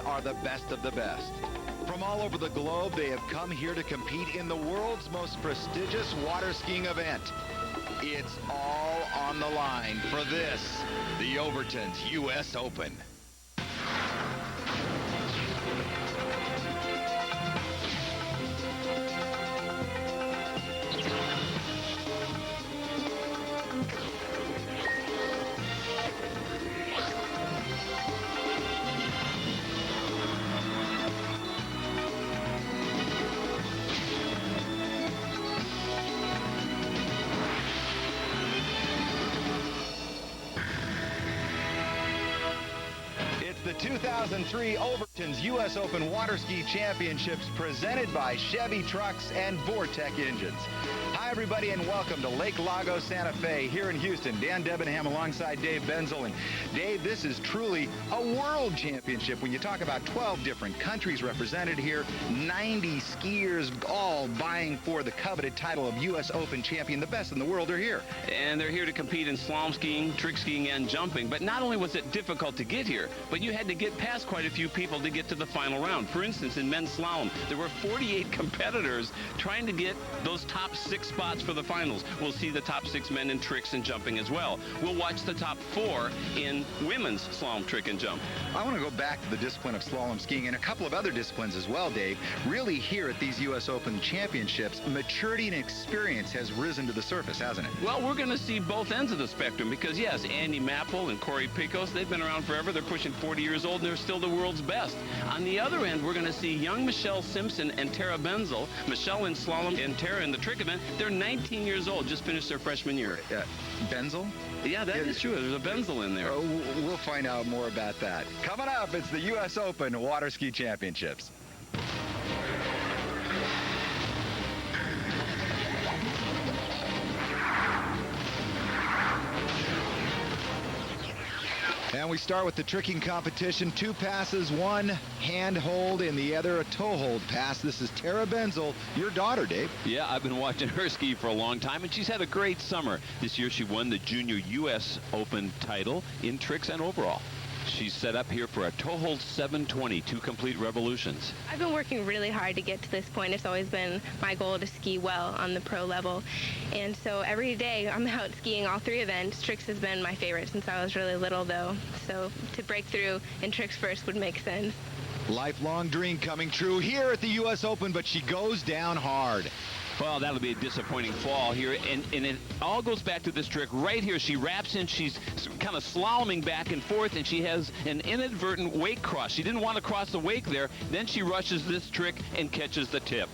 are the best of the best. From all over the globe, they have come here to compete in the world's most prestigious water skiing event. It's all on the line for this, the Overton's U.S. Open. The 2003 Overton's U.S. Open Water Ski Championships presented by Chevy Trucks and Vortec Engines. Hi, everybody, and welcome to Lake Lago, Santa Fe, here in Houston. Dan Debenham alongside Dave Benzel. And Dave, this is truly a world championship. When you talk about 12 different countries represented here, 90 skiers all vying for the coveted title of U.S. Open champion. The best in the world are here. And they're here to compete in slalom skiing, trick skiing, and jumping. But not only was it difficult to get here, but you had to get past quite a few people to get to the final round. For instance, in men's slalom, there were 48 competitors trying to get those top 6 spots for the finals. We'll see the top 6 men in tricks and jumping as well. We'll watch the top 4 in women's slalom, trick, and jump. I want to go back to the discipline of slalom skiing and a couple of other disciplines as well, Dave. Really, here at these U.S. Open championships, maturity and experience has risen to the surface, hasn't it? Well, we're going to see both ends of the spectrum because, yes, Andy Mapple and Corey Picos, they've been around forever. They're pushing 40 years old, and they're still the world's best. On the other end, we're going to see young Michelle Simpson and Tara Benzel. Michelle in slalom and Tara in the trick event. They're 19 years old, just finished their freshman year. Benzel? Yeah, that is true. There's a Benzel in there. We'll find out more about that. Coming up, it's the U.S. Open Water Ski Championships. And we start with the tricking competition. 2 passes, 1 hand hold and the other a toe hold pass. This is Tara Benzel, your daughter, Dave. Yeah, I've been watching her ski for a long time, and she's had a great summer. This year she won the Junior U.S. Open title in tricks and overall. She's set up here for a toe hold 720, 2 complete revolutions. I've been working really hard to get to this point. It's always been my goal to ski well on the pro level. And so every day I'm out skiing all 3 events. Tricks has been my favorite since I was really little, though. So to break through in tricks first would make sense. Lifelong dream coming true here at the U.S. Open, but she goes down hard. Well, that'll be a disappointing fall here, and it all goes back to this trick right here. She wraps in, she's kind of slaloming back and forth, and she has an inadvertent wake cross. She didn't want to cross the wake there. Then she rushes this trick and catches the tip.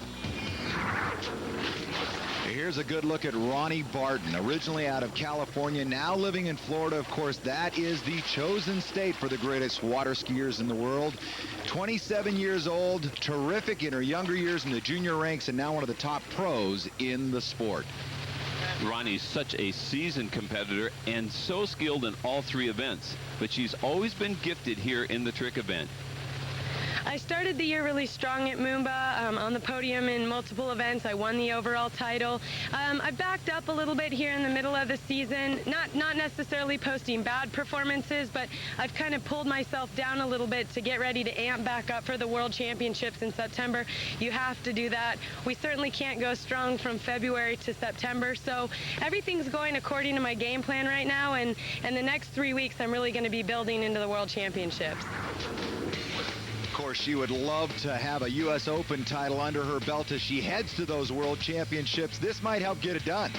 Here's a good look at Ronnie Barton, originally out of California, now living in Florida. Of course, that is the chosen state for the greatest water skiers in the world. 27 years old, terrific in her younger years in the junior ranks, and now one of the top pros in the sport. Ronnie's such a seasoned competitor and so skilled in all 3 events, but she's always been gifted here in the trick event. I started the year really strong at Moomba, on the podium in multiple events. I won the overall title. I backed up a little bit here in the middle of the season, not necessarily posting bad performances, but I've kind of pulled myself down a little bit to get ready to amp back up for the World Championships in September. You have to do that. We certainly can't go strong from February to September, so everything's going according to my game plan right now, and the next 3 weeks I'm really going to be building into the World Championships. Of course, she would love to have a U.S. Open title under her belt as she heads to those World Championships. This might help get it done.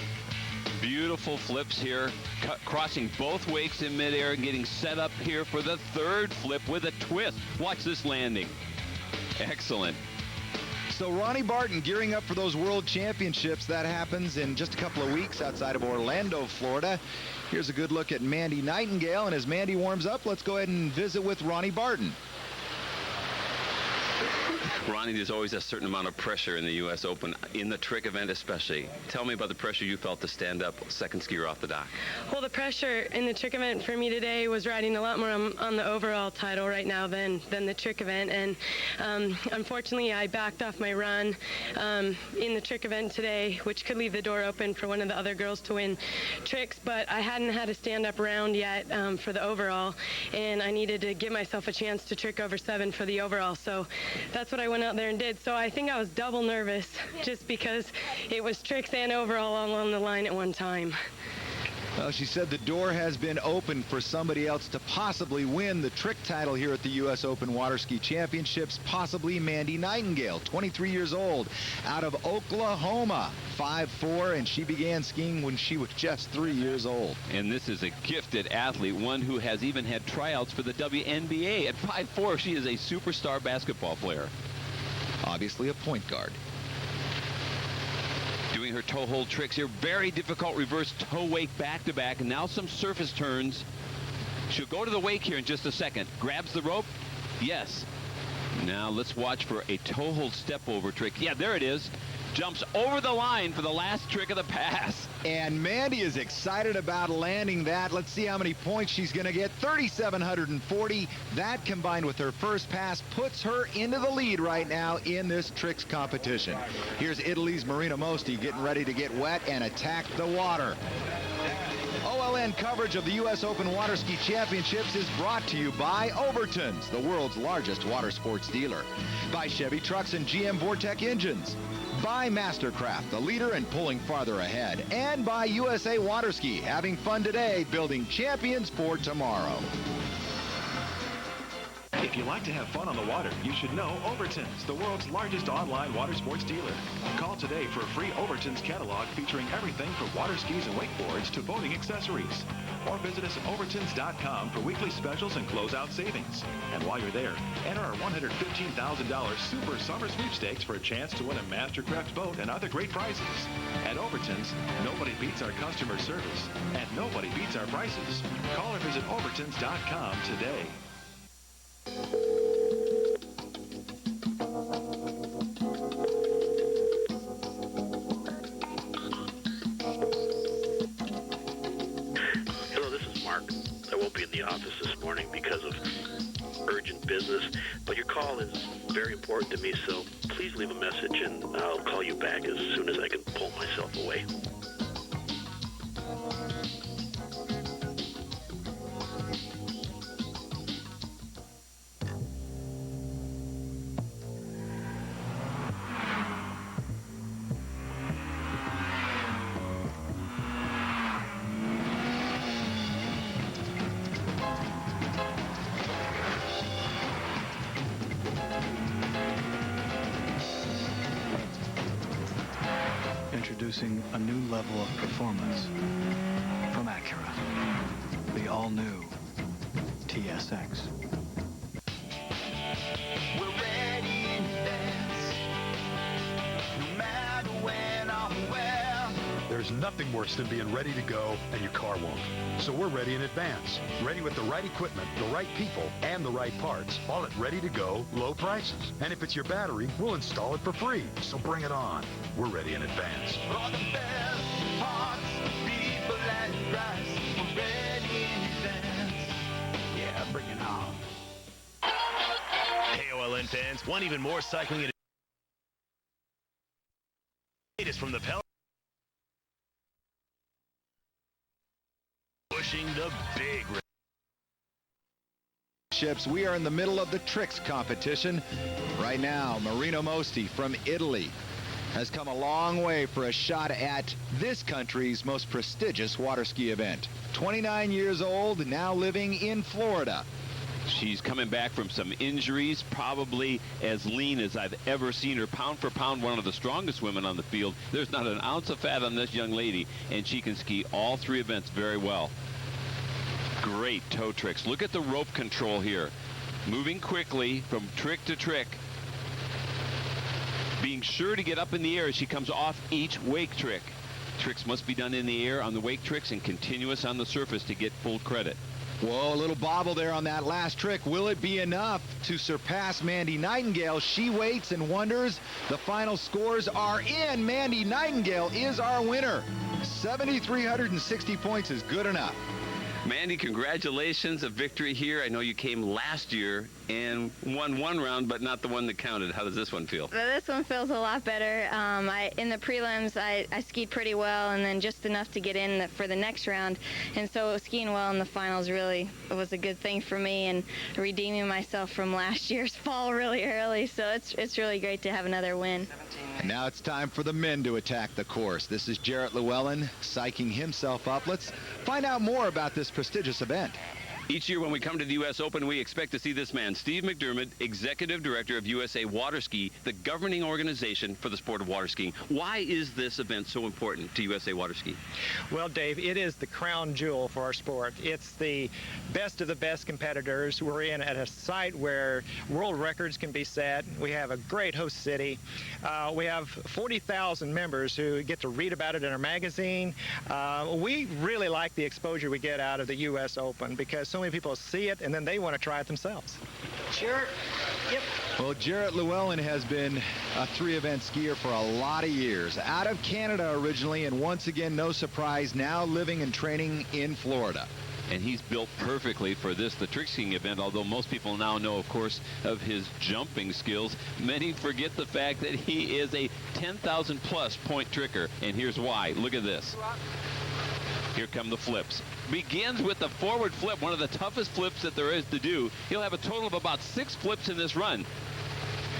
Beautiful flips here, crossing both wakes in midair, getting set up here for the 3rd flip with a twist. Watch this landing. Excellent. So Ronnie Barton gearing up for those World Championships. That happens in just a couple of weeks outside of Orlando, Florida. Here's a good look at Mandy Nightingale, and as Mandy warms up, let's go ahead and visit with Ronnie Barton. Ronnie, there's always a certain amount of pressure in the U.S. Open, in the trick event especially. Tell me about the pressure you felt to stand up second skier off the dock. Well, the pressure in the trick event for me today was riding a lot more on the overall title right now than the trick event. And unfortunately, I backed off my run in the trick event today, which could leave the door open for one of the other girls to win tricks. But I hadn't had a stand-up round yet for the overall, and I needed to give myself a chance to trick over 7 for the overall. So that's what I went out there and did. So I think I was double nervous just because it was tricks and overall all on the line at one time. Well, she said the door has been opened for somebody else to possibly win the trick title here at the U.S. Open Water Ski Championships, possibly Mandy Nightingale, 23 years old, out of Oklahoma, 5'4", and she began skiing when she was just 3 years old. And this is a gifted athlete, one who has even had tryouts for the WNBA. At 5'4", she is a superstar basketball player. Obviously a point guard. Doing her toe hold tricks here. Very difficult reverse toe wake back-to-back. And now some surface turns. She'll go to the wake here in just a second. Grabs the rope. Yes. Now let's watch for a toe hold step over trick. Yeah, there it is. Jumps over the line for the last trick of the pass. And Mandy is excited about landing that. Let's see how many points she's going to get. 3,740. That combined with her first pass puts her into the lead right now in this tricks competition. Here's Italy's Marina Mosti getting ready to get wet and attack the water. OLN coverage of the U.S. Open Water Ski Championships is brought to you by Overton's, the world's largest water sports dealer, by Chevy Trucks and GM Vortec Engines, by Mastercraft, the leader in pulling farther ahead, and by USA Water Ski, having fun today, building champions for tomorrow. If you like to have fun on the water, you should know Overton's, the world's largest online water sports dealer. Call today for a free Overton's catalog featuring everything from water skis and wakeboards to boating accessories. Or visit us at overtons.com for weekly specials and closeout savings. And while you're there, enter our $115,000 Super Summer Sweepstakes for a chance to win a Mastercraft boat and other great prizes. At Overton's, nobody beats our customer service, and nobody beats our prices. Call or visit overtons.com today. Hello, this is Mark. I won't be in the office this morning because of urgent business, but your call is very important to me, so please leave a message and I'll call you back as soon as I can pull myself away. Introducing a new level of performance from Acura. The all-new TSX. We're ready in advance, no matter when or where. There's nothing worse than being ready to go and your car won't. So we're ready in advance. Ready with the right equipment, the right people, and the right parts. All at ready to go, low prices. And if it's your battery, we'll install it for free. So bring it on. We're ready in advance. For the best parts, people, and price. We're ready in advance. Yeah, bring it on. Hey, OLN fans, want even more cycling and latest from the Pel. Pushing the big. We are in the middle of the tricks competition. Right now, Marina Mosti from Italy has come a long way for a shot at this country's most prestigious water ski event. 29 years old, now living in Florida. She's coming back from some injuries, probably as lean as I've ever seen her. Pound for pound, one of the strongest women on the field. There's not an ounce of fat on this young lady, and she can ski all three events very well. Great toe tricks. Look at the rope control here. Moving quickly from trick to trick. Being sure to get up in the air as she comes off each wake trick. Tricks must be done in the air on the wake tricks and continuous on the surface to get full credit. Whoa, a little bobble there on that last trick. Will it be enough to surpass Mandy Nightingale? She waits and wonders. The final scores are in. Mandy Nightingale is our winner. 7,360 points is good enough. Mandy, congratulations, a victory here. I know you came last year and won one round, but not the one that counted. How does this one feel? Well, this one feels a lot better. In the prelims, I skied pretty well, and then just enough to get in for the next round. And so skiing well in the finals really was a good thing for me, and redeeming myself from last year's fall really early. So it's really great to have another win. And now it's time for the men to attack the course. This is Jarrett Llewellyn psyching himself up. Let's find out more about this prestigious event. Each year when we come to the U.S. Open, we expect to see this man, Steve McDermott, Executive Director of USA Water Ski, the governing organization for the sport of water skiing. Why is this event so important to USA Water Ski? Well, Dave, it is the crown jewel for our sport. It's the best of the best competitors. We're in at a site where world records can be set. We have a great host city. We have 40,000 members who get to read about it in our magazine. We really like the exposure we get out of the U.S. Open because so many people see it and then they want to try it themselves. Jarrett. Yep. Well, Jarrett Llewellyn has been a three-event skier for a lot of years. Out of Canada originally, and once again, no surprise, now living and training in Florida. And he's built perfectly for this, the trick skiing event, although most people now know, of course, of his jumping skills. Many forget the fact that he is a 10,000-plus point tricker, and here's why. Look at this. Here come the flips. Begins with the forward flip, one of the toughest flips that there is to do. He'll have a total of about 6 flips in this run.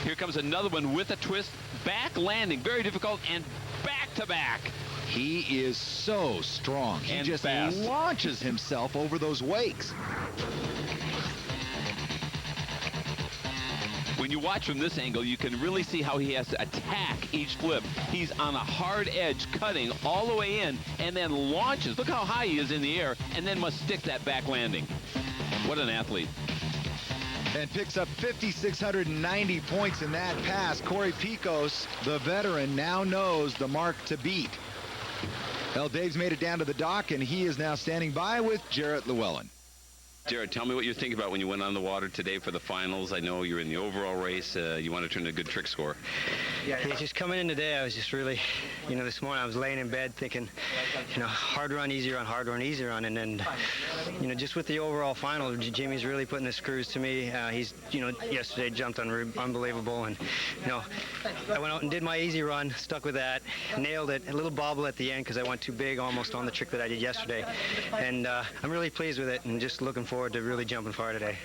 Here comes another one with a twist, back landing, very difficult, and back to back. He is so strong. He And just fast. launches himself over those wakes. When you watch from this angle, you can really see how he has to attack each flip. He's on a hard edge, cutting all the way in, and then launches. Look how high he is in the air, and then must stick that back landing. What an athlete. And picks up 5,690 points in that pass. Corey Picos, the veteran, now knows the mark to beat. Well, Dave's made it down to the dock, and he is now standing by with Jarrett Llewellyn. Jared, tell me what you're thinking about when you went on the water today for the finals. I know you're in the overall race. You want to turn in a good trick score. Yeah, just coming in today, I was just really, this morning I was laying in bed thinking, hard run, easy run, hard run, easy run. And then, just with the overall final, Jimmy's really putting the screws to me. He's, yesterday jumped unbelievable. And, I went out and did my easy run, stuck with that, nailed it. A little bobble at the end because I went too big almost on the trick that I did yesterday. And I'm really pleased with it and just looking forward to really jumping far today.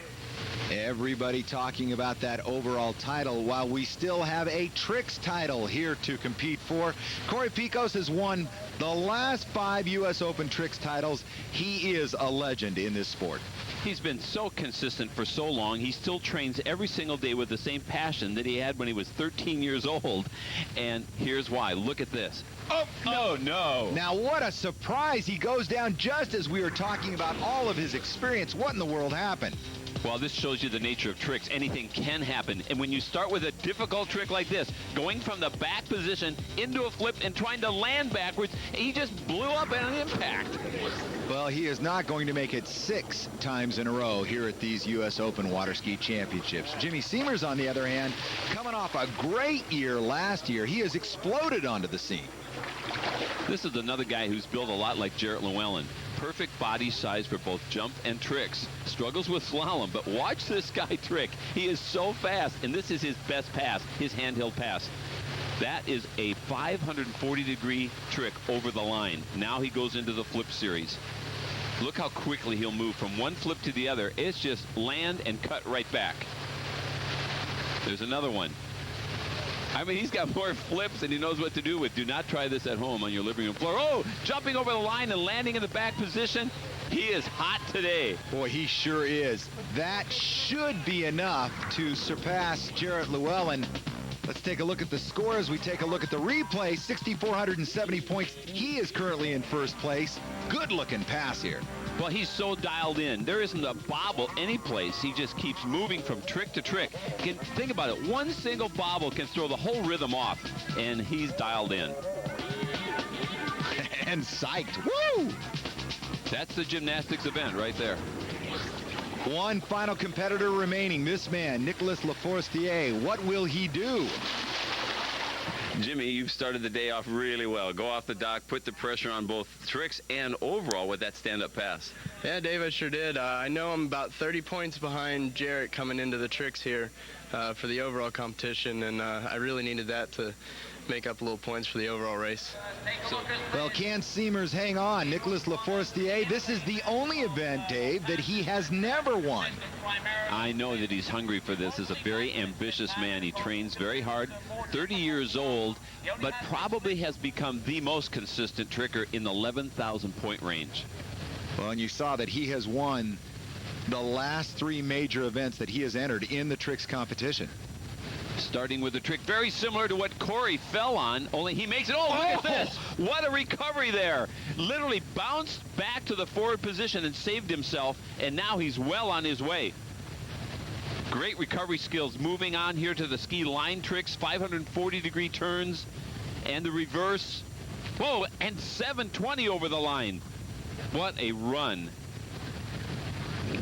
Everybody talking about that overall title while we still have a tricks title here to compete for. Corey Picos has won the last 5 U.S. Open tricks titles. He is a legend in this sport. He's been so consistent for so long. He still trains every single day with the same passion that he had when he was 13 years old. And here's why. Look at this. Oh, no. Now, what a surprise. He goes down just as we were talking about all of his experience. What in the world happened? Well, this shows you the nature of tricks. Anything can happen. And when you start with a difficult trick like this, going from the back position into a flip and trying to land backwards, he just blew up at an impact. Well, he is not going to make it 6 times in a row here at these U.S. Open Water Ski Championships. Jimmy Seamers, on the other hand, coming off a great year last year. He has exploded onto the scene. This is another guy who's built a lot like Jarrett Llewellyn. Perfect body size for both jump and tricks. Struggles with slalom, but watch this guy trick. He is so fast, and this is his best pass, his handheld pass. That is a 540-degree trick over the line. Now he goes into the flip series. Look how quickly he'll move from one flip to the other. It's just land and cut right back. There's another one. I mean, he's got more flips than he knows what to do with. Do not try this at home on your living room floor. Oh, jumping over the line and landing in the back position. He is hot today. Boy, he sure is. That should be enough to surpass Jarrett Llewellyn. Let's take a look at the scores. We take a look at the replay. 6,470 points. He is currently in first place. Good-looking pass here. Well, he's so dialed in. There isn't a bobble any place. He just keeps moving from trick to trick. Think about it. One single bobble can throw the whole rhythm off, and he's dialed in. And psyched. Woo! That's the gymnastics event right there. One final competitor remaining, this man, Nicholas Laforestier. What will he do? Jimmy, you've started the day off really well. Go off the dock, put the pressure on both Trix and overall with that stand-up pass. Yeah, Dave, I sure did. I know I'm about 30 points behind Jarrett coming into the Trix here for the overall competition, and I really needed that to make up a little points for the overall race. Well, can Seamers hang on? Nicholas Laforestier, this is the only event, Dave, that he has never won. I know that he's hungry for this. He's a very ambitious man. He trains very hard, 30 years old, but probably has become the most consistent tricker in the 11,000 point range. Well, and you saw that he has won the last 3 major events that he has entered in the Trix competition. Starting with a trick very similar to what Corey fell on, only he makes it. Oh, look at this. What a recovery there. Literally bounced back to the forward position and saved himself, and now he's well on his way. Great recovery skills. Moving on here to the ski line tricks, 540-degree turns, and the reverse. Whoa, and 720 over the line. What a run.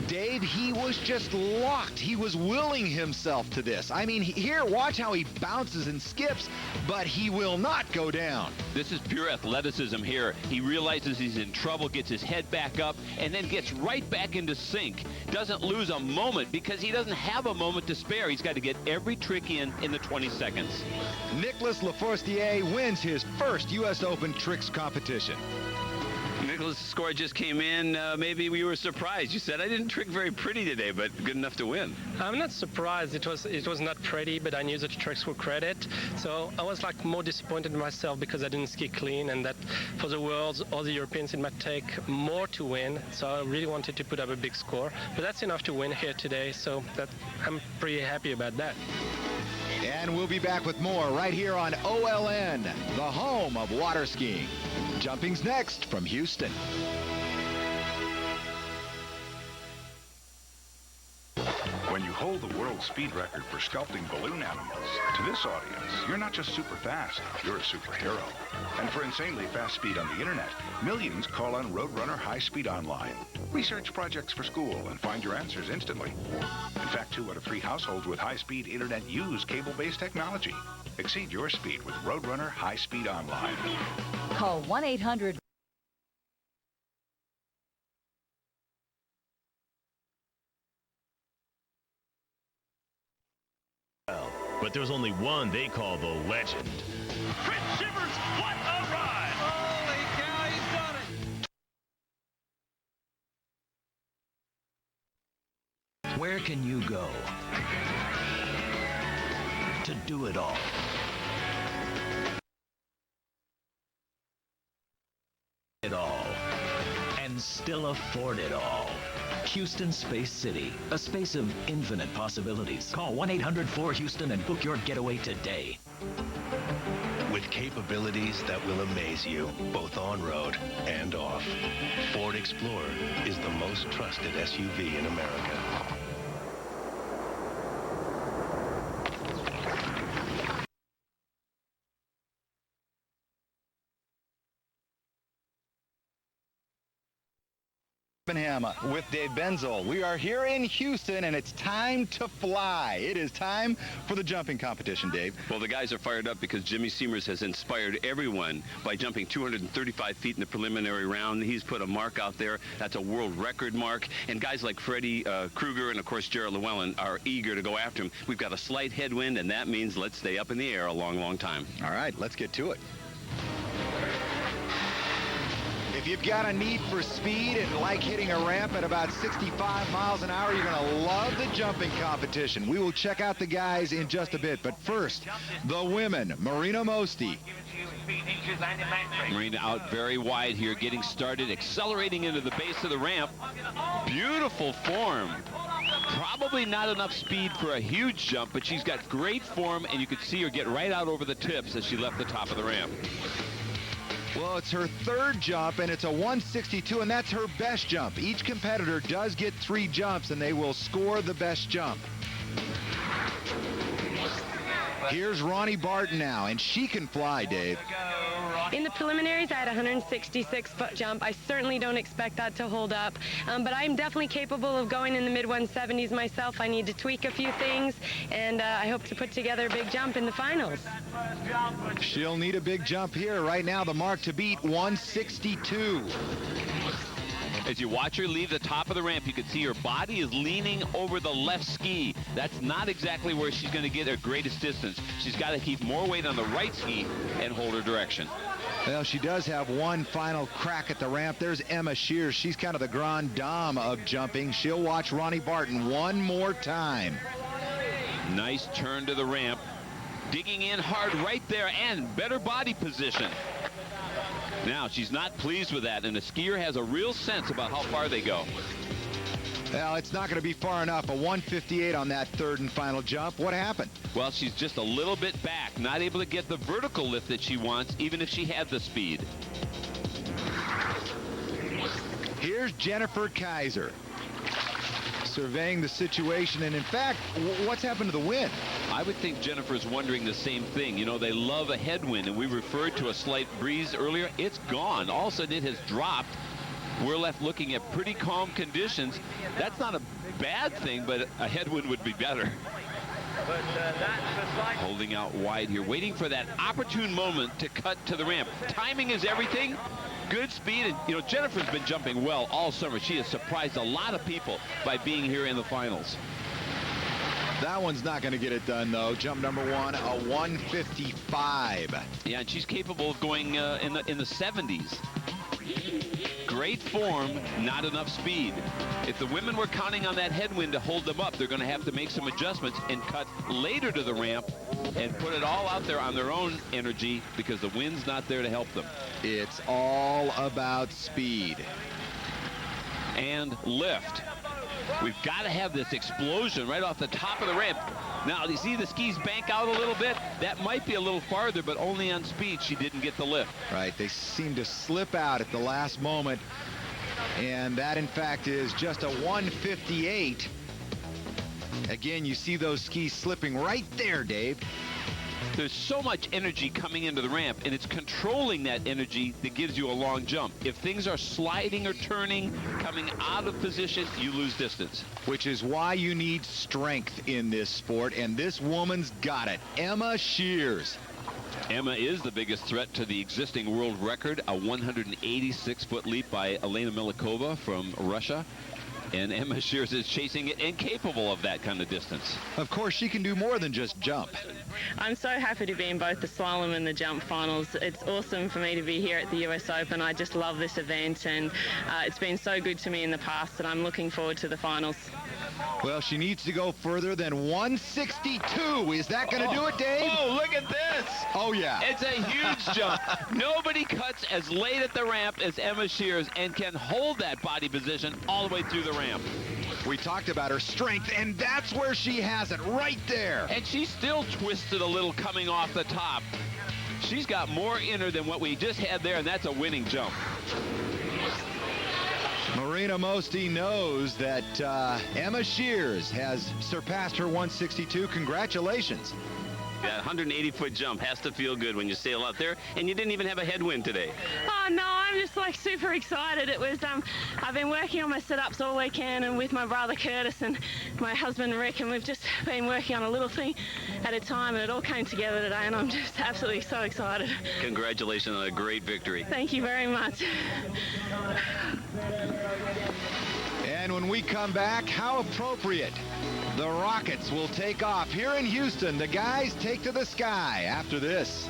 Dave, he was just locked. He was willing himself to this. I mean, here, watch how he bounces and skips, but he will not go down. This is pure athleticism here. He realizes he's in trouble, gets his head back up, and then gets right back into sync. Doesn't lose a moment because he doesn't have a moment to spare. He's got to get every trick in the 20 seconds. Nicholas Laforestier wins his first U.S. Open Tricks competition. Nicholas' score just came in. Maybe we were surprised. You said I didn't trick very pretty today, but good enough to win. I'm not surprised. It was not pretty, but I knew that the tricks were credit. So I was like more disappointed in myself because I didn't ski clean, and that for the Worlds or the Europeans it might take more to win. So I really wanted to put up a big score, but that's enough to win here today. So I'm pretty happy about that. And we'll be back with more right here on OLN, the home of water skiing. Jumping's next from Houston. When you hold the world speed record for sculpting balloon animals, to this audience, you're not just super fast, you're a superhero. And for insanely fast speed on the internet, millions call on Roadrunner High Speed Online. Research projects for school and find your answers instantly. In fact, 2 out of 3 households with high-speed internet use cable-based technology. Exceed your speed with Roadrunner High Speed Online. Call 1-800. But there's only one they call the legend. Chris Shivers, what a ride! Holy cow, he's done it! Where can you go to do it all? And still afford it all. Houston Space City, a space of infinite possibilities. Call 1-800-4HOUSTON and book your getaway today. With capabilities that will amaze you, both on-road and off, Ford Explorer is the most trusted SUV in America. With Dave Benzel. We are here in Houston, and it's time to fly. It is time for the jumping competition, Dave. Well, the guys are fired up because Jimmy Seamers has inspired everyone by jumping 235 feet in the preliminary round. He's put a mark out there. That's a world record mark. And guys like Freddie Krueger and, of course, Jarrett Llewellyn are eager to go after him. We've got a slight headwind, and that means let's stay up in the air a long, long time. All right, let's get to it. If you've got a need for speed and like hitting a ramp at about 65 miles an hour, you're going to love the jumping competition. We will check out the guys in just a bit. But first, the women, Marina Mosty. Marina out very wide here, getting started, accelerating into the base of the ramp. Beautiful form. Probably not enough speed for a huge jump, but she's got great form, and you could see her get right out over the tips as she left the top of the ramp. Well, it's her 3rd jump, and it's a 162, and that's her best jump. Each competitor does get 3 jumps, and they will score the best jump. Here's Ronnie Barton now, and she can fly, Dave. In the preliminaries, I had a 166-foot jump. I certainly don't expect that to hold up, but I'm definitely capable of going in the mid-170s myself. I need to tweak a few things, and I hope to put together a big jump in the finals. She'll need a big jump here. Right now, the mark to beat, 162. As you watch her leave the top of the ramp, you can see her body is leaning over the left ski. That's not exactly where she's going to get her greatest distance. She's got to keep more weight on the right ski and hold her direction. Well, she does have one final crack at the ramp. There's Emma Shears. She's kind of the grande dame of jumping. She'll watch Ronnie Barton one more time. Nice turn to the ramp. Digging in hard right there, and better body position. Now, she's not pleased with that, and the skier has a real sense about how far they go. Well, it's not going to be far enough. A 158 on that third and final jump. What happened? Well, she's just a little bit back, not able to get the vertical lift that she wants, even if she had the speed. Here's Jennifer Kaiser surveying the situation, and in fact, what's happened to the wind? I would think Jennifer's wondering the same thing. You know, they love a headwind, and we referred to a slight breeze earlier. It's gone. All of a sudden, it has dropped. We're left looking at pretty calm conditions. That's not a bad thing, but a headwind would be better. Holding out wide here, waiting for that opportune moment to cut to the ramp. Timing is everything. Good speed, and you know, Jennifer's been jumping well all summer. She has surprised a lot of people by being here in the finals. That one's not going to get it done, though. Jump number one, a 155. Yeah, and she's capable of going in the 70s. Great form, not enough speed. If the women were counting on that headwind to hold them up, they're going to have to make some adjustments and cut later to the ramp and put it all out there on their own energy because the wind's not there to help them. It's all about speed. And lift. We've got to have this explosion right off the top of the ramp. Now, you see the skis bank out a little bit? That might be a little farther, but only on speed she didn't get the lift. Right, they seem to slip out at the last moment. And that, in fact, is just a 158. Again, you see those skis slipping right there, Dave. There's so much energy coming into the ramp, and it's controlling that energy that gives you a long jump. If things are sliding or turning, coming out of position, you lose distance. Which is why you need strength in this sport, and this woman's got it. Emma Shears. Emma is the biggest threat to the existing world record, a 186-foot leap by Elena Milikova from Russia. And Emma Shears is chasing it and capable of that kind of distance. Of course, she can do more than just jump. I'm so happy to be in both the slalom and the jump finals. It's awesome for me to be here at the US Open. I just love this event, and it's been so good to me in the past, and I'm looking forward to the finals. Well, she needs to go further than 162. Is that going to do it, Dave? Oh, look at this. Oh, yeah. It's a huge jump. Nobody cuts as late at the ramp as Emma Shears and can hold that body position all the way through the ramp. We talked about her strength, and that's where she has it, right there. And she's still twisted a little coming off the top. She's got more in her than what we just had there, and that's a winning jump. Marina Mosti knows that Emma Shears has surpassed her 162. Congratulations. That 180-foot jump has to feel good when you sail out there, and you didn't even have a headwind today. Oh, no, I'm just like super excited. It was, I've been working on my sit-ups all weekend, and with my brother Curtis and my husband Rick, and we've just been working on a little thing at a time, and it all came together today, and I'm just absolutely so excited. Congratulations on a great victory. Thank you very much. And when we come back, how appropriate. The Rockets will take off here in Houston. The guys take to the sky after this.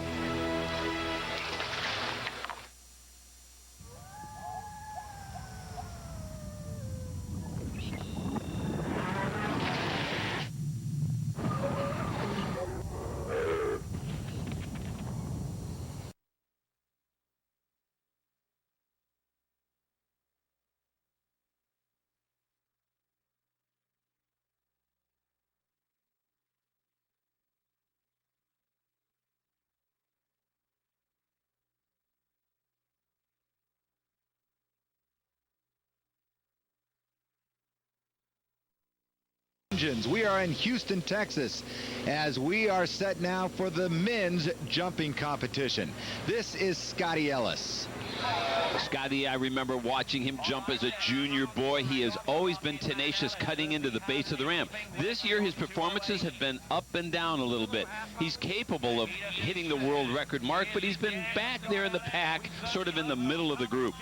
Engines. We are in Houston, Texas, as we are set now for the men's jumping competition. This is Scotty Ellis. Scotty, I remember watching him jump as a junior boy. He has always been tenacious, cutting into the base of the ramp. This year, his performances have been up and down a little bit. He's capable of hitting the world record mark, but he's been back there in the pack, sort of in the middle of the group.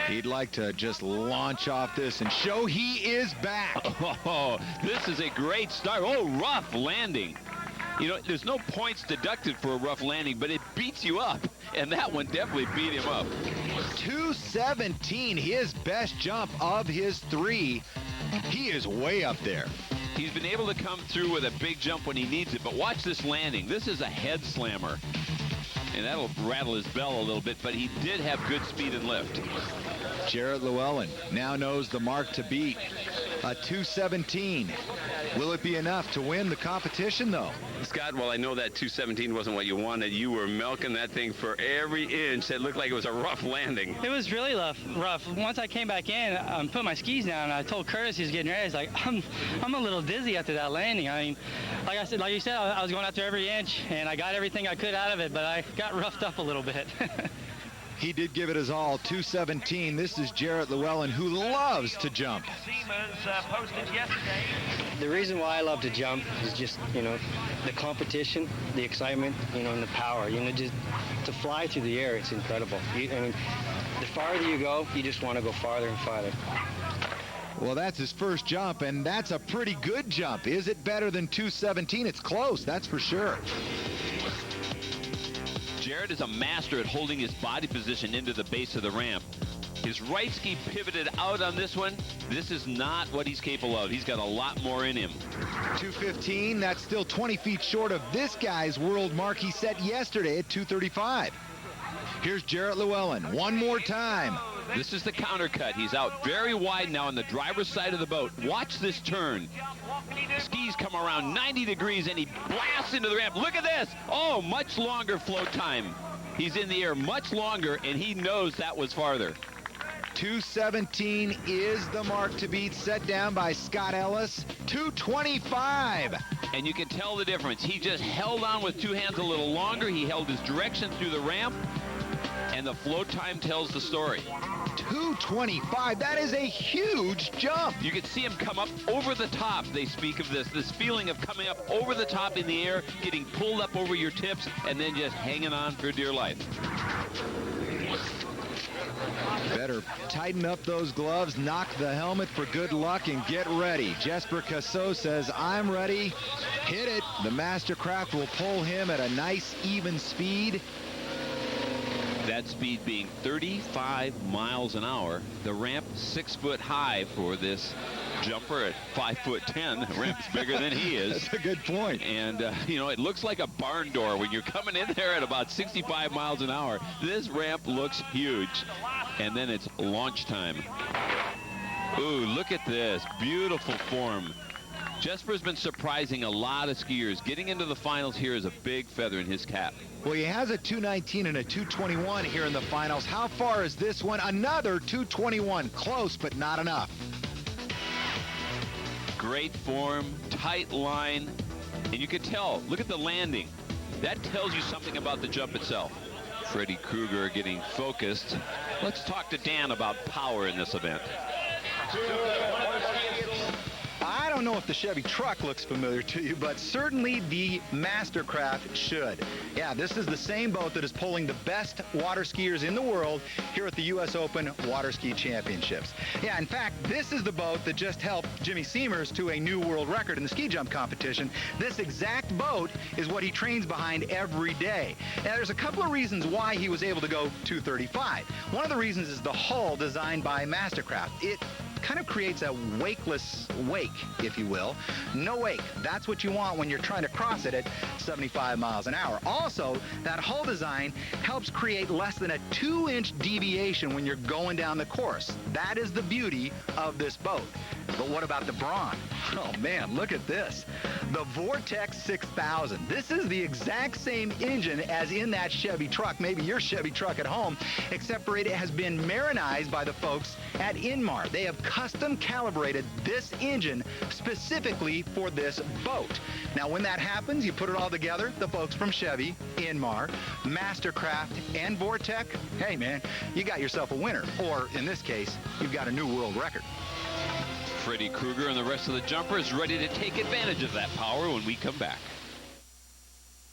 He'd like to just launch off this and show he is back. Oh, this is a great start. Oh, rough landing. You know, there's no points deducted for a rough landing, but it beats you up, and that one definitely beat him up. 217, his best jump of his 3. He is way up there. He's been able to come through with a big jump when he needs it, but watch this landing. This is a head slammer, and that'll rattle his bell a little bit, but he did have good speed and lift. Jarrett Llewellyn now knows the mark to beat, a 217. Will it be enough to win the competition, though? Scott, well, I know that 217 wasn't what you wanted. You were milking that thing for every inch. It looked like it was a rough landing. It was really rough. Once I came back in, put my skis down, and I told Curtis he was getting ready. I was like, I'm a little dizzy after that landing. I mean, like you said, I was going after every inch, and I got everything I could out of it, but I got roughed up a little bit. He did give it his all, 217. This is Jarrett Llewellyn, who loves to jump. The reason why I love to jump is just, you know, the competition, the excitement, you know, and the power. You know, just to fly through the air, it's incredible. I mean, the farther you go, you just want to go farther and farther. Well, that's his first jump, and that's a pretty good jump. Is it better than 217? It's close, that's for sure. Jarrett is a master at holding his body position into the base of the ramp. His right ski pivoted out on this one. This is not what he's capable of. He's got a lot more in him. 215, that's still 20 feet short of this guy's world mark he set yesterday at 235. Here's Jarrett Llewellyn one more time. This is the countercut. He's out very wide now on the driver's side of the boat. Watch this turn. Skis come around 90 degrees and he blasts into the ramp. Look at this. Oh, much longer float time. He's in the air much longer, and he knows that was farther. 217 is the mark to beat, set down by Scott Ellis. 225. And you can tell the difference. He just held on with two hands a little longer. He held his direction through the ramp, and the float time tells the story. 225, that is a huge jump. You can see him come up over the top. They speak of this feeling of coming up over the top in the air, getting pulled up over your tips, and then just hanging on for dear life. Better tighten up those gloves, knock the helmet for good luck, and get ready. Jesper Cassot says, I'm ready. Hit it. The Mastercraft will pull him at a nice, even speed. That speed being 35 miles an hour. The ramp 6 foot high for this jumper at 5'10". The ramp's bigger than he is. That's a good point. And, you know, it looks like a barn door when you're coming in there at about 65 miles an hour. This ramp looks huge. And then it's launch time. Ooh, look at this. Beautiful form. Jesper's been surprising a lot of skiers. Getting into the finals here is a big feather in his cap. Well, he has a 219 and a 221 here in the finals. How far is this one? Another 221. Close, but not enough. Great form, tight line, and you can tell, look at the landing. That tells you something about the jump itself. Freddy Krueger getting focused. Let's talk to Dan about power in this event. I don't know if the Chevy truck looks familiar to you, but certainly the Mastercraft should. Yeah, this is the same boat that is pulling the best water skiers in the world here at the U.S. Open Water Ski Championships. Yeah, in fact, this is the boat that just helped Jimmy Seamers to a new world record in the ski jump competition. This exact boat is what he trains behind every day. Now, there's a couple of reasons why he was able to go 235. One of the reasons is the hull designed by Mastercraft. It kind of creates a wakeless wake, if you will. No wake. That's what you want when you're trying to cross it at 75 miles an hour. Also, that hull design helps create less than a 2-inch deviation when you're going down the course. That is the beauty of this boat. But what about the brawn? Oh man, look at this. the Vortex 6000. This is the exact same engine as in that Chevy truck, maybe your Chevy truck at home, except for it has been marinized by the folks at Inmar. They have custom calibrated this engine specifically for this boat. Now, when that happens, you put it all together, the folks from Chevy, Inmar, Mastercraft, and Vortec, hey man, you got yourself a winner. Or in this case, you've got a new world record. Freddy Krueger and the rest of the jumpers ready to take advantage of that power when we come back.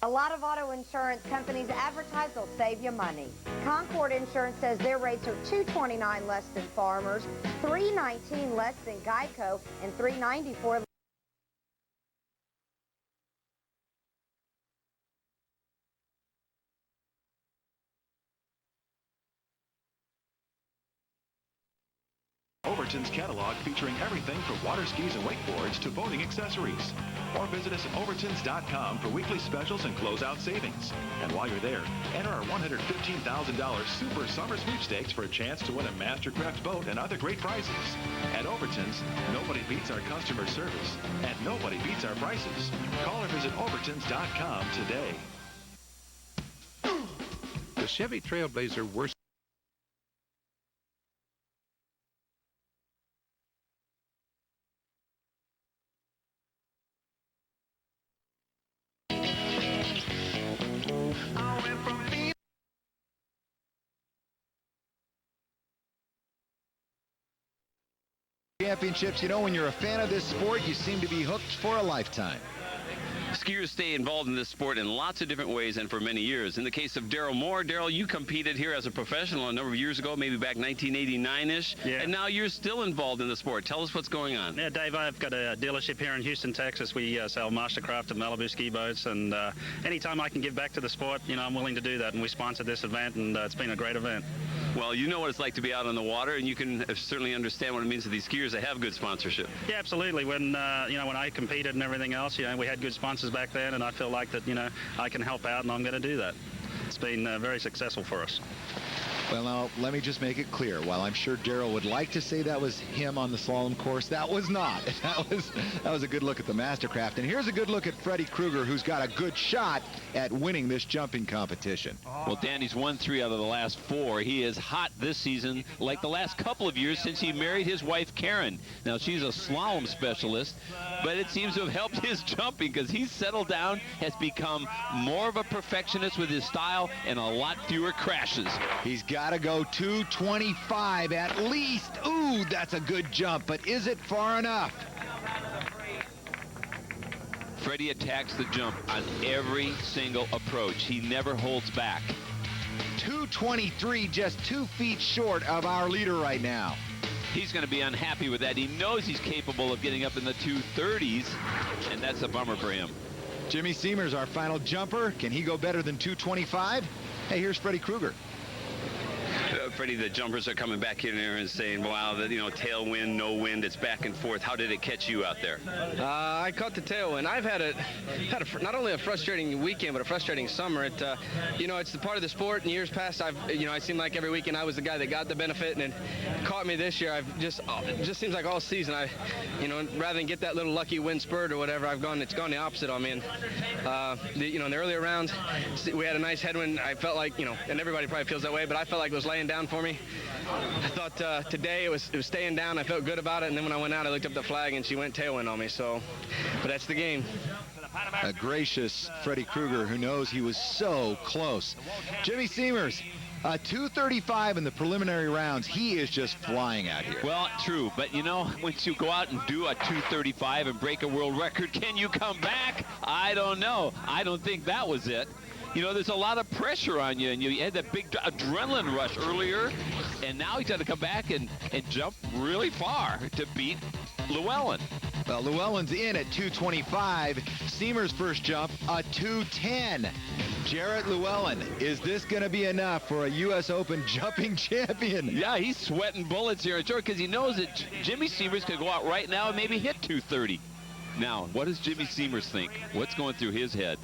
A lot of auto insurance companies advertise they'll save you money. Concord Insurance says their rates are $229 less than Farmers, $319 less than Geico, and $394 Overton's catalog featuring everything from water skis and wakeboards to boating accessories. Or visit us at overtons.com for weekly specials and closeout savings. And while you're there, enter our $115,000 Super Summer Sweepstakes for a chance to win a Mastercraft boat and other great prizes. At Overton's, nobody beats our customer service, and nobody beats our prices. Call or visit overtons.com today. The Chevy Trailblazer worst. Championships, you know, when you're a fan of this sport, you seem to be hooked for a lifetime. Skiers stay involved in this sport in lots of different ways and for many years. In the case of Daryl Moore, Daryl, you competed here as a professional a number of years ago, maybe back 1989-ish, and now you're still involved in the sport. Tell us what's going on. Yeah, Dave, I've got a dealership here in Houston, Texas. We sell Mastercraft and Malibu ski boats, and anytime I can give back to the sport, you know, I'm willing to do that, and we sponsored this event, and it's been a great event. Well, you know what it's like to be out on the water, and you can certainly understand what it means to these skiers to have good sponsorship. Yeah, absolutely. When you know, when I competed and everything else, you know, we had good sponsors back then, and I feel like that, you know, I can help out, and I'm going to do that. It's been very successful for us. Well, now, let me just make it clear. While I'm sure Daryl would like to say that was him on the slalom course, that was not. That was a good look at the Mastercraft. And here's a good look at Freddy Krueger, who's got a good shot at winning this jumping competition. Well, Danny's won 3 out of the last 4. He is hot this season, like the last couple of years since he married his wife, Karen. Now, she's a slalom specialist, but it seems to have helped his jumping because he's settled down, has become more of a perfectionist with his style, and a lot fewer crashes. He's got to go 225 at least. Ooh, that's a good jump, but is it far enough? Freddie attacks the jump on every single approach. He never holds back. 223, just 2 feet short of our leader right now. He's going to be unhappy with that. He knows he's capable of getting up in the 230s, and that's a bummer for him. Jimmy Seamers, our final jumper. Can he go better than 225? Hey, here's Freddy Krueger. Freddie, the jumpers are coming back in here and saying, wow, you know, tailwind, no wind, it's back and forth. How did it catch you out there? I caught the tailwind. I've had not only a frustrating weekend, but a frustrating summer. You know, it's the part of the sport. In years past, I seemed like every weekend I was the guy that got the benefit, and it caught me this year. It just seems like all season, rather than get that little lucky wind spurt or whatever, it's gone the opposite on me. And, in the earlier rounds, we had a nice headwind. I felt like, and everybody probably feels that way, but I felt like it was laying down for me. I thought today it was staying down. I felt good about it, and then when I went out, I looked up the flag, and she went tailwind on me. But that's the game. A gracious Freddy Krueger who knows he was so close. Jimmy Seamers, 235 in the preliminary rounds. He is just flying out here. Well, true, but once you go out and do a 235 and break a world record, can you come back? I don't know. I don't think that was it. There's a lot of pressure on you, and you had that big adrenaline rush earlier, and now he's got to come back and jump really far to beat Llewellyn. Well, Llewellyn's in at 225. Seamer's first jump, a 210. Jarrett Llewellyn, is this going to be enough for a U.S. Open jumping champion? Yeah, he's sweating bullets here, because he knows that Jimmy Seamers could go out right now and maybe hit 230. Now, what does Jimmy Seamers think? What's going through his head?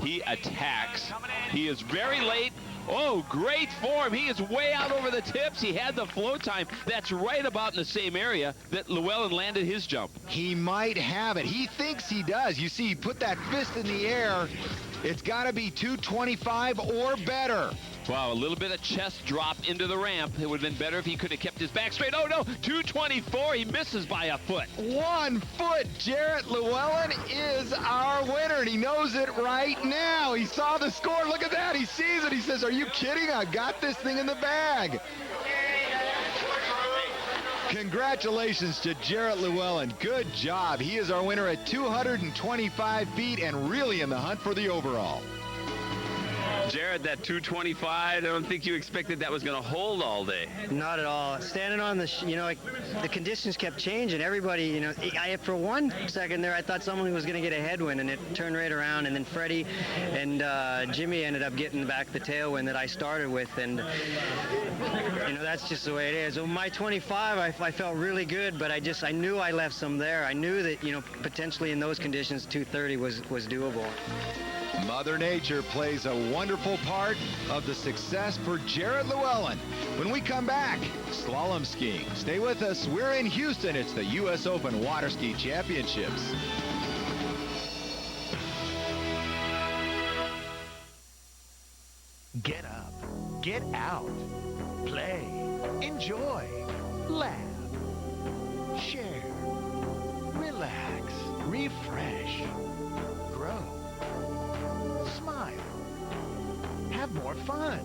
He attacks. He is very late, Oh, great form. He is way out over the tips. He had the flow time. That's right about in the same area that Llewellyn landed his jump. He might have it. He thinks he does. You see, he put that fist in the air. It's got to be 225 or better. Wow, a little bit of chest drop into the ramp. It would have been better if he could have kept his back straight. Oh, no, 224. He misses by a foot. 1 foot. Jarrett Llewellyn is our winner, and he knows it right now. He saw the score. Look at that. He sees it. He says, are you kidding? I got this thing in the bag. Congratulations to Jarrett Llewellyn. Good job. He is our winner at 225 feet and really in the hunt for the overall. Jared, that 225, I don't think you expected that was going to hold all day. Not at all. Standing on the, the conditions kept changing. Everybody, for 1 second there, I thought someone was going to get a headwind, and it turned right around. And then Freddie and Jimmy ended up getting back the tailwind that I started with. And, that's just the way it is. So my 25, I felt really good, but I knew I left some there. I knew that, potentially in those conditions, 230 was doable. Mother Nature plays a wonderful part of the success for Jarrett Llewellyn. When we come back, slalom skiing. Stay with us. We're in Houston. It's the U.S. Open Water Ski Championships. Get up, get out, play, enjoy, laugh, share, relax, refresh, grow. Smile. Have more fun.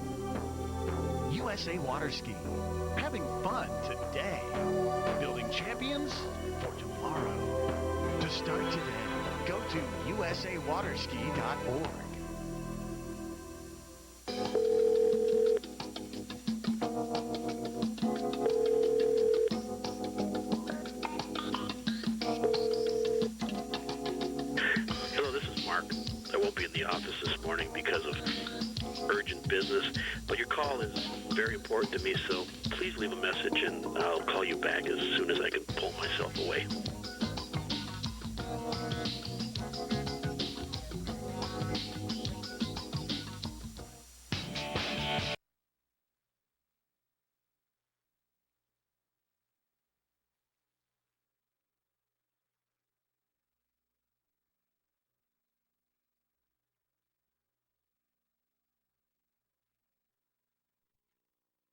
USA Water Ski. Having fun today. Building champions for tomorrow. To start today, go to usawaterski.org. Business, but your call is very important to me, so please leave a message and I'll call you back as soon as I can pull myself away.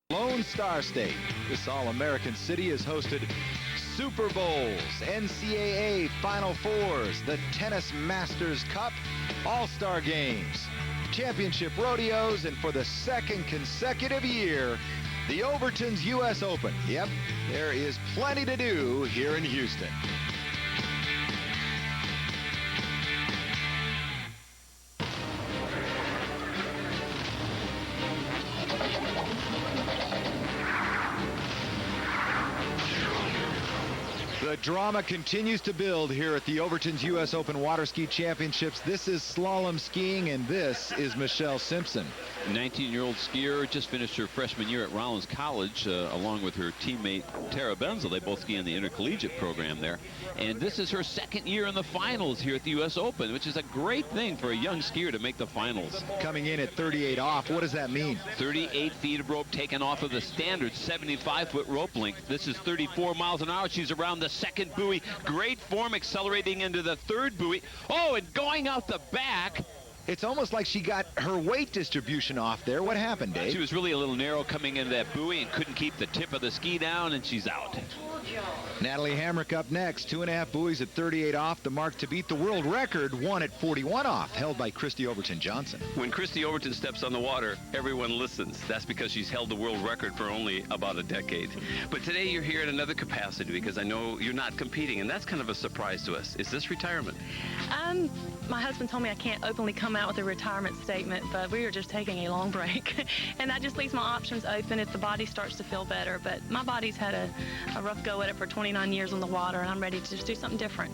Lone Star State. This all-American city has hosted Super Bowls, NCAA Final Fours, the Tennis Masters Cup, All-Star Games, championship rodeos, and for the second consecutive year, the Overton's U.S. Open. Yep, there is plenty to do here in Houston. The drama continues to build here at the Overton's U.S. Open Water Ski Championships. This is slalom skiing, and this is Michelle Simpson. 19-year-old skier just finished her freshman year at Rollins College along with her teammate Tara Benzel. They both ski in the intercollegiate program there. And this is her second year in the finals here at the U.S. Open, which is a great thing for a young skier to make the finals. Coming in at 38 off, what does that mean? 38 feet of rope taken off of the standard 75-foot rope length. This is 34 miles an hour. She's around the second buoy. Great form, accelerating into the third buoy. Oh, and going out the back. It's almost like she got her weight distribution off there. What happened, Dave? She was really a little narrow coming into that buoy and couldn't keep the tip of the ski down, and she's out. Natalie Hamrick up next. 2.5 buoys at 38 off. The mark to beat the world record, 1 at 41 off, held by Christy Overton Johnson. When Christy Overton steps on the water, everyone listens. That's because she's held the world record for only about a decade. But today you're here in another capacity because I know you're not competing, and that's kind of a surprise to us. Is this retirement? My husband told me I can't openly come out with a retirement statement, but we are just taking a long break. And that just leaves my options open if the body starts to feel better. But my body's had a rough go go at it for 29 years on the water, and I'm ready to just do something different.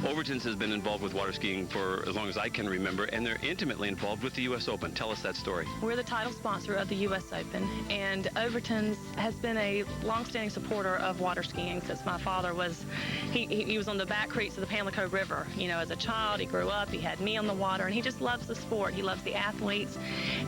Overton's has been involved with water skiing for as long as I can remember, and they're intimately involved with the U.S. Open. Tell us that story. We're the title sponsor of the U.S. Open, and Overton's has been a long-standing supporter of water skiing since my father was, he was on the back creeks of the Pamlico River. You know, as a child, he grew up, he had me on the water, and he just loves the sport. He loves the athletes,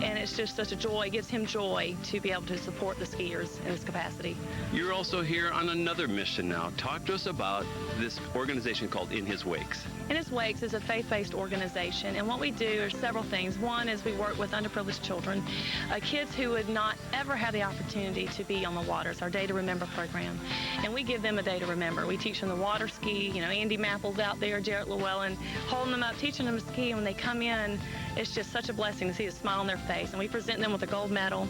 and it's just such a joy. It gives him joy to be able to support the skiers in this capacity. You're also here on another mission now. Talk to us about this organization called In His Wakes. In His Wakes is a faith-based organization, and what we do are several things. One is we work with underprivileged children, kids who would not ever have the opportunity to be on the water. It's our Day to Remember program, and we give them a day to remember. We teach them the water ski. You know, Andy Mapple's out there, Jarrett Llewellyn, holding them up, teaching them to ski, and when they come in, it's just such a blessing to see the smile on their face, and we present them with a gold medal.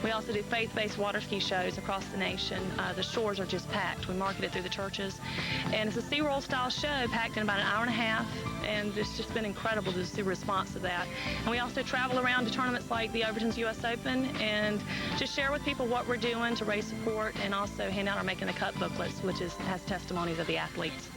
We also do faith-based water ski shows across the nation. The shores are just packed. We market it through the churches, and it's a SeaWorld style show packed in about an hour and a half, and it's just been incredible to see the response to that. And we also travel around to tournaments like the Overton's U.S. Open and just share with people what we're doing to raise support, and also hand out our Making the Cut booklets, which has testimonies of the athletes.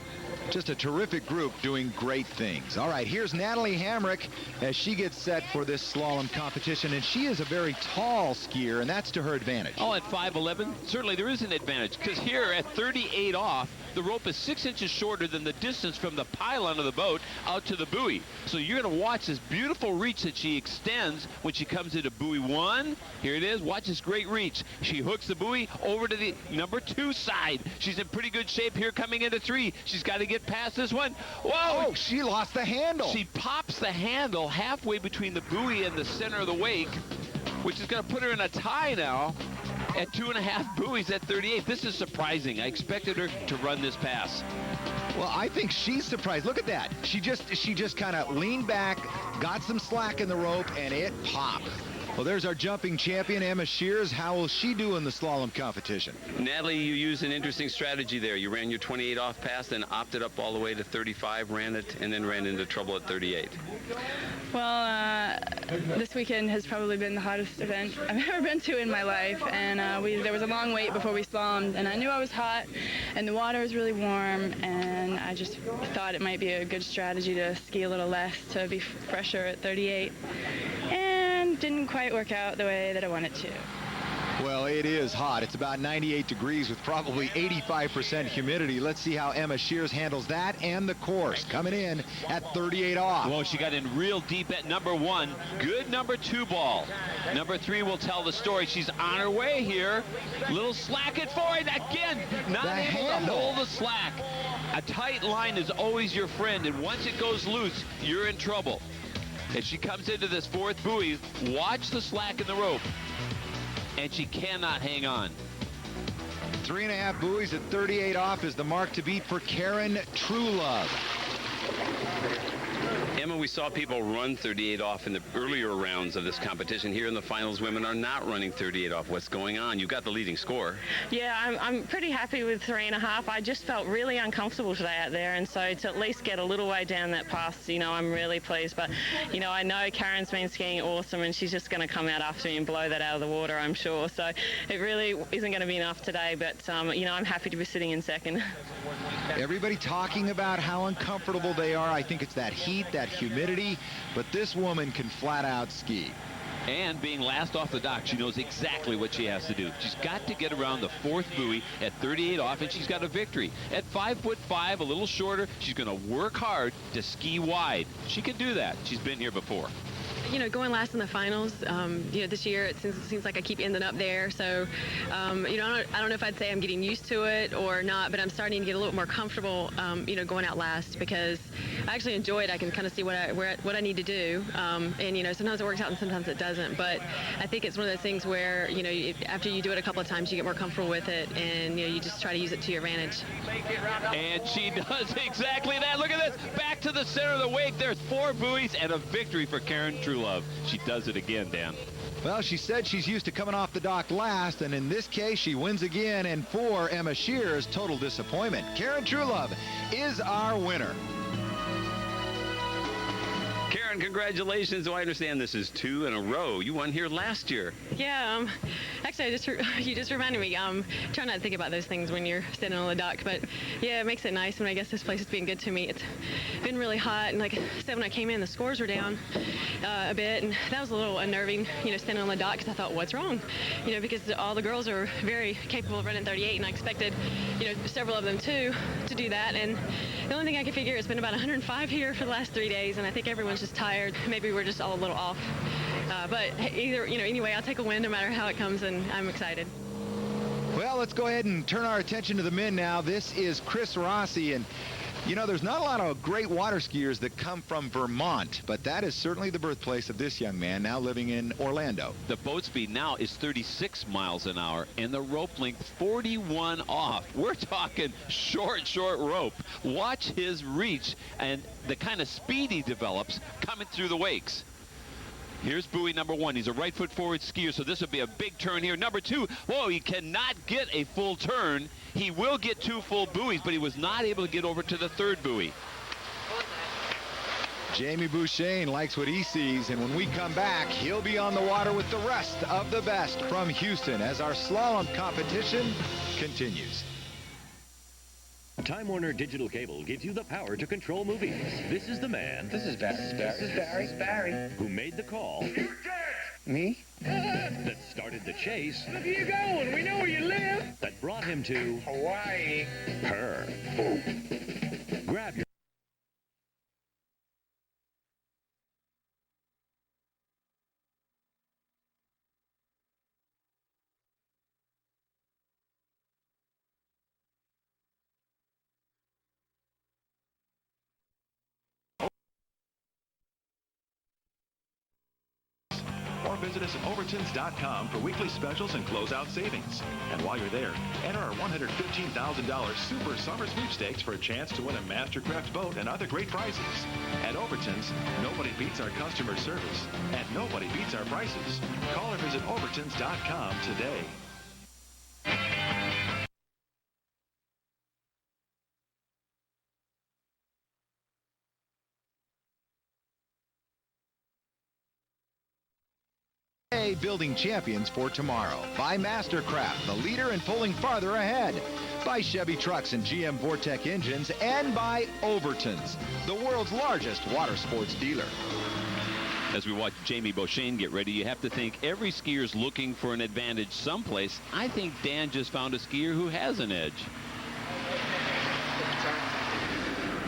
Just a terrific group doing great things. All right, here's Natalie Hamrick as she gets set for this slalom competition, and she is a very tall skier, and that's to her advantage. Oh, at 5'11", certainly there is an advantage, because here at 38 off, the rope is 6 inches shorter than the distance from the pylon of the boat out to the buoy. So you're going to watch this beautiful reach that she extends when she comes into buoy 1. Here it is. Watch this great reach. She hooks the buoy over to the number 2 side. She's in pretty good shape here coming into 3. She's got to get past this one. Whoa! Oh, she lost the handle. She pops the handle halfway between the buoy and the center of the wake, which is going to put her in a tie now at 2.5 buoys at 38. This is surprising. I expected her to run this pass. Well, I think she's surprised. Look at that. She just kind of leaned back, got some slack in the rope, and it popped. Well, there's our jumping champion, Emma Shears. How will she do in the slalom competition? Natalie, you used an interesting strategy there. You ran your 28 off pass, then opted up all the way to 35, ran it, and then ran into trouble at 38. Well, this weekend has probably been the hottest event I've ever been to in my life, and there was a long wait before we slalomed, and I knew I was hot, and the water was really warm, and I just thought it might be a good strategy to ski a little less to be fresher at 38, and didn't quite work out the way that I wanted to. Well, it is hot. It's about 98 degrees with probably 85% humidity. Let's see how Emma Shears handles that and the course. Coming in at 38 off. Well, she got in real deep at number 1. Good number 2 ball. Number 3 will tell the story. She's on her way here. Little slack at 4. Again, not able to hold the slack. A tight line is always your friend, and once it goes loose, you're in trouble. As she comes into this 4th buoy, watch the slack in the rope. And she cannot hang on. 3.5 buoys at 38 off is the mark to beat for Karen Truelove. Emma, we saw people run 38 off in the earlier rounds of this competition. Here in the finals, women are not running 38 off. What's going on? You got the leading score. Yeah, I'm pretty happy with 3.5. I just felt really uncomfortable today out there, and so to at least get a little way down that pass, you know, I'm really pleased. But, you know, I know Karen's been skiing awesome, and she's just going to come out after me and blow that out of the water, I'm sure. So it really isn't going to be enough today, but, you know, I'm happy to be sitting in second. Everybody talking about how uncomfortable they are. I think it's that heat, that humidity, but this woman can flat out ski. And being last off the dock, she knows exactly what she has to do. She's got to get around the 4th buoy at 38 off, and she's got a victory. At 5'5", a little shorter, she's going to work hard to ski wide. She can do that. She's been here before. You know, going last in the finals, you know, this year it seems like I keep ending up there. So, you know, I don't know if I'd say I'm getting used to it or not, but I'm starting to get a little more comfortable, you know, going out last because I actually enjoy it. I can kind of see what I need to do, and you know, sometimes it works out and sometimes it doesn't. But I think it's one of those things where, you know, after you do it a couple of times, you get more comfortable with it, and you know, you just try to use it to your advantage. And she does exactly that. Look at this. Back to the center of the wake. There's 4 buoys and a victory for Karen Truelove. She does it again, Dan. Well, she said she's used to coming off the dock last, and in this case, she wins again. And for Emma Shears, total disappointment. Karen Truelove is our winner. Karen, congratulations. So I understand this is 2 in a row. You won here last year. Yeah, actually, you just reminded me. Try not to think about those things when you're standing on the dock. But yeah, it makes it nice when I guess this place is being good to me. It's been really hot, and like I said, when I came in, the scores were down a bit, and that was a little unnerving, standing on the dock, because I thought, what's wrong? Because all the girls are very capable of running 38, and I expected, several of them to do that. And the only thing I could figure, it's been about 105 here for the last 3 days, and I think everyone's just tired. Maybe we're just all a little off. But either, anyway, I'll take a win no matter how it comes, and I'm excited. Well, let's go ahead and turn our attention to the men now. This is Chris Rossi, and there's not a lot of great water skiers that come from Vermont, but that is certainly the birthplace of this young man now living in Orlando. The boat speed now is 36 miles an hour, and the rope length 41 off. We're talking short rope. Watch his reach and the kind of speed he develops coming through the wakes. Here's buoy number 1. He's a right foot forward skier, so this will be a big turn here. Number 2, whoa, he cannot get a full turn. He will get 2 full buoys, but he was not able to get over to the 3rd buoy. Jamie Bouchane likes what he sees, and when we come back, he'll be on the water with the rest of the best from Houston as our slalom competition continues. Time Warner Digital Cable gives you the power to control movies. This is the man. This is Barry. This is Barry. Who made the call. Me? That started the chase. Look, you going? We know where you live. That brought him to Hawaii. Her. Grab your or visit us at Overtons.com for weekly specials and closeout savings. And while you're there, enter our $115,000 Super Summer Sweepstakes for a chance to win a Mastercraft boat and other great prizes. At Overtons, nobody beats our customer service, and nobody beats our prices. Call or visit Overtons.com today. Building champions for tomorrow. By Mastercraft, the leader in pulling farther ahead. By Chevy Trucks and GM Vortec engines. And by Overtons, the world's largest water sports dealer. As we watch Jamie Bouchane get ready, you have to think every skier's looking for an advantage someplace. I think Dan just found a skier who has an edge.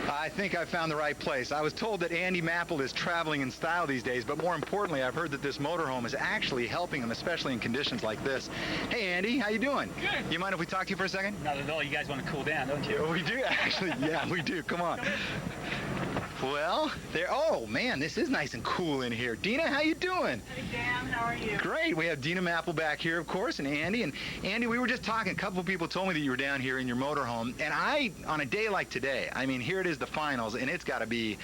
I think I found the right place. I was told that Andy Mapple is traveling in style these days, but more importantly, I've heard that this motorhome is actually helping him, especially in conditions like this. Hey, Andy, how you doing? Good. You mind if we talk to you for a second? Not at all. You guys want to cool down, don't you? We do, actually. Yeah, we do. Come on. Well, there. Oh man, this is nice and cool in here. Dina, how you doing? Hey Dan, how are you? Great. We have Dina Mapple back here, of course, and Andy. And Andy, we were just talking. A couple of people told me that you were down here in your motorhome, and on a day like today, I mean, here it is, the finals, and it's got to be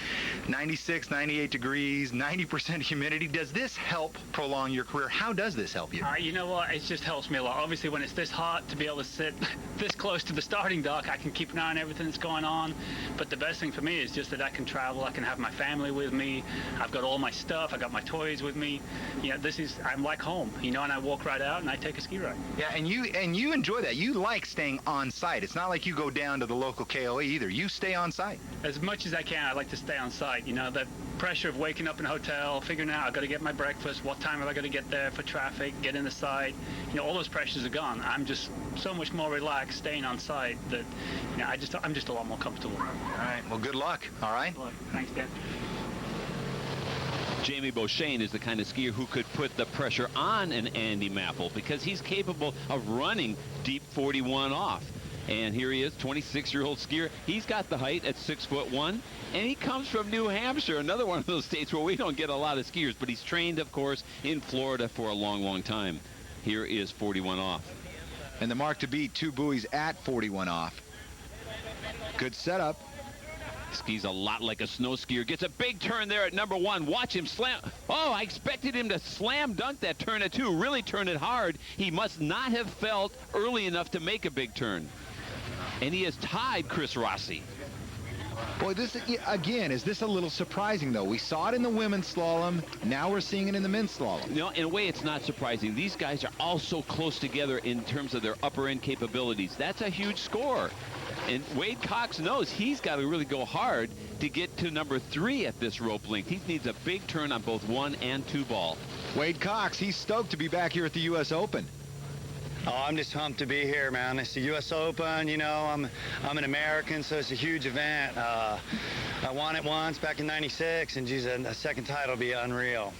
96, 98 degrees, 90% humidity. Does this help prolong your career? How does this help you? You know what? It just helps me a lot. Obviously, when it's this hot, to be able to sit this close to the starting dock, I can keep an eye on everything that's going on. But the best thing for me is just that I can travel. I can have my family with me. I've got all my stuff. I got my toys with me. You know, I'm like home. You know, and I walk right out and I take a ski ride. Yeah, and you enjoy that. You like staying on site. It's not like you go down to the local KOA either. You stay on site. As much as I can, I like to stay on site. You know, the pressure of waking up in a hotel, figuring out I've got to get my breakfast, what time have I got to get there for traffic, get in the site. You know, all those pressures are gone. I'm just so much more relaxed staying on site that, you know, I'm just a lot more comfortable. All right. Well, good luck. All right. Good luck. Thanks, Dan. Jamie Bouchane is the kind of skier who could put the pressure on an Andy Mapple because he's capable of running deep 41 off. And here he is, 26-year-old skier. He's got the height at 6'1", and he comes from New Hampshire, another one of those states where we don't get a lot of skiers, but he's trained, of course, in Florida for a long, long time. Here is 41 off. And the mark to beat, 2 buoys at 41 off. Good setup. Skis a lot like a snow skier. Gets a big turn there at number 1. Watch him slam. Oh, I expected him to slam dunk that turn at 2. Really turn it hard. He must not have felt early enough to make a big turn. And he has tied Chris Rossi. Boy, this, again, is this a little surprising, though? We saw it in the women's slalom. Now we're seeing it in the men's slalom. No, in a way, it's not surprising. These guys are all so close together in terms of their upper-end capabilities. That's a huge score. And Wade Cox knows he's got to really go hard to get to number 3 at this rope length. He needs a big turn on both 1 and 2 ball. Wade Cox, he's stoked to be back here at the U.S. Open. Oh, I'm just pumped to be here, man. It's the U.S. Open, you know. I'm an American, so it's a huge event. I won it once back in '96, and geez, a second title will be unreal.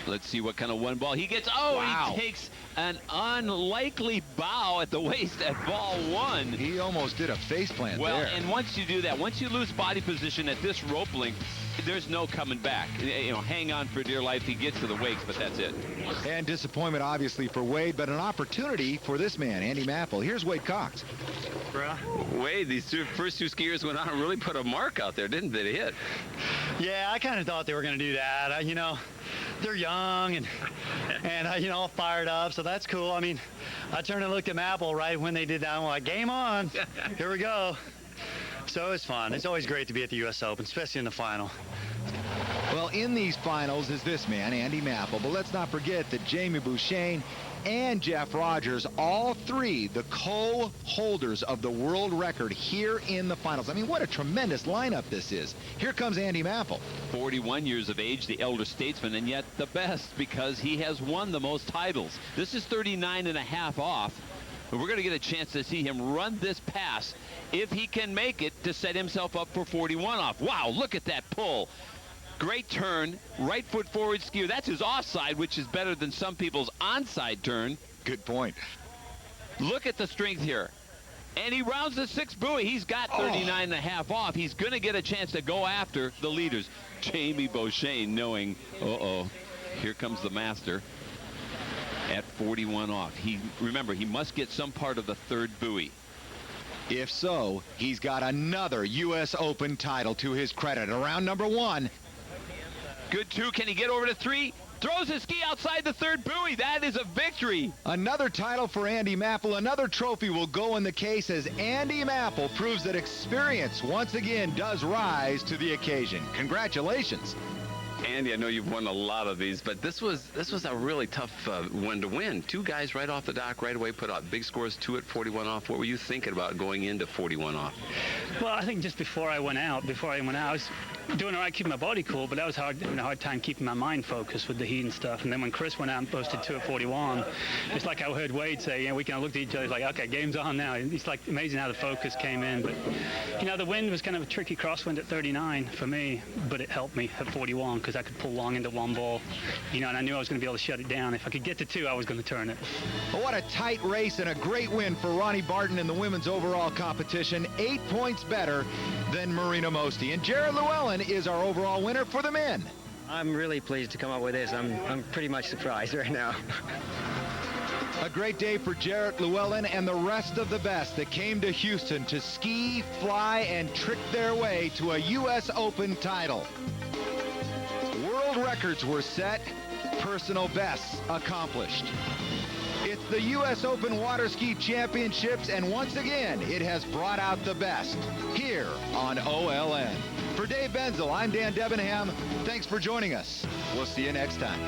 Let's see what kind of one ball he gets. Oh, wow. He takes an unlikely bow at the waist at ball 1. He almost did a faceplant there. Well, and once you do that, once you lose body position at this rope length, there's no coming back. You know, hang on for dear life. He gets to the wakes, but that's it. And disappointment, obviously, for Wade, but an opportunity for this man, Andy Mapple. Here's Wade Cox. Wade, these first two skiers went on and really put a mark out there, didn't they? They hit. Yeah, I kind of thought they were going to do that. You know, they're young and you know, all fired up, so that's cool. I mean, I turned and looked at Mapple right when they did that. I'm like, game on. Here we go. So it's fun. It's always great to be at the U.S. Open, especially in the final. Well, in these finals is this man, Andy Mapple. But let's not forget that Jamie Bouchain and Jeff Rogers, all three the co-holders of the world record here in the finals. I mean, what a tremendous lineup this is. Here comes Andy Mapple. 41 years of age, the elder statesman, and yet the best because he has won the most titles. This is 39.5 off. We're going to get a chance to see him run this pass if he can make it to set himself up for 41 off. Wow, look at that pull. Great turn, right foot forward skier. That's his offside, which is better than some people's onside turn. Good point. Look at the strength here. And he rounds the 6th buoy. He's got 39.5 off. He's going to get a chance to go after the leaders. Jamie Bouchain knowing, here comes the master. At 41 off. Remember, he must get some part of the 3rd buoy. If so, he's got another U.S. Open title to his credit. Around number 1. Good 2. Can he get over to 3? Throws his ski outside the 3rd buoy. That is a victory. Another title for Andy Mapple. Another trophy will go in the case as Andy Mapple proves that experience once again does rise to the occasion. Congratulations. Andy, I know you've won a lot of these, but this was a really tough one to win. 2 guys right off the dock right away put out big scores, 2 at 41 off. What were you thinking about going into 41 off? Well, I think just before I went out, I was doing all right keeping my body cool, but I was having a hard time keeping my mind focused with the heat and stuff. And then when Chris went out and posted 2 at 41, it's like I heard Wade say, we kind of looked at each other like, okay, game's on now. It's like amazing how the focus came in. But, the wind was kind of a tricky crosswind at 39 for me, but it helped me at 41 because I could pull long into 1 ball, and I knew I was going to be able to shut it down. If I could get to 2, I was going to turn it. Well, what a tight race and a great win for Ronnie Barton in the women's overall competition. 8 points better than Marina Mosti. And Jared Llewellyn is our overall winner for the men. I'm really pleased to come up with this. I'm pretty much surprised right now. A great day for Jarrett Llewellyn and the rest of the best that came to Houston to ski, fly, and trick their way to a U.S. Open title. World records were set, personal bests accomplished. It's the U.S. Open Water Ski Championships, and once again, it has brought out the best here on OLN. For Dave Benzel, I'm Dan Debenham. Thanks for joining us. We'll see you next time.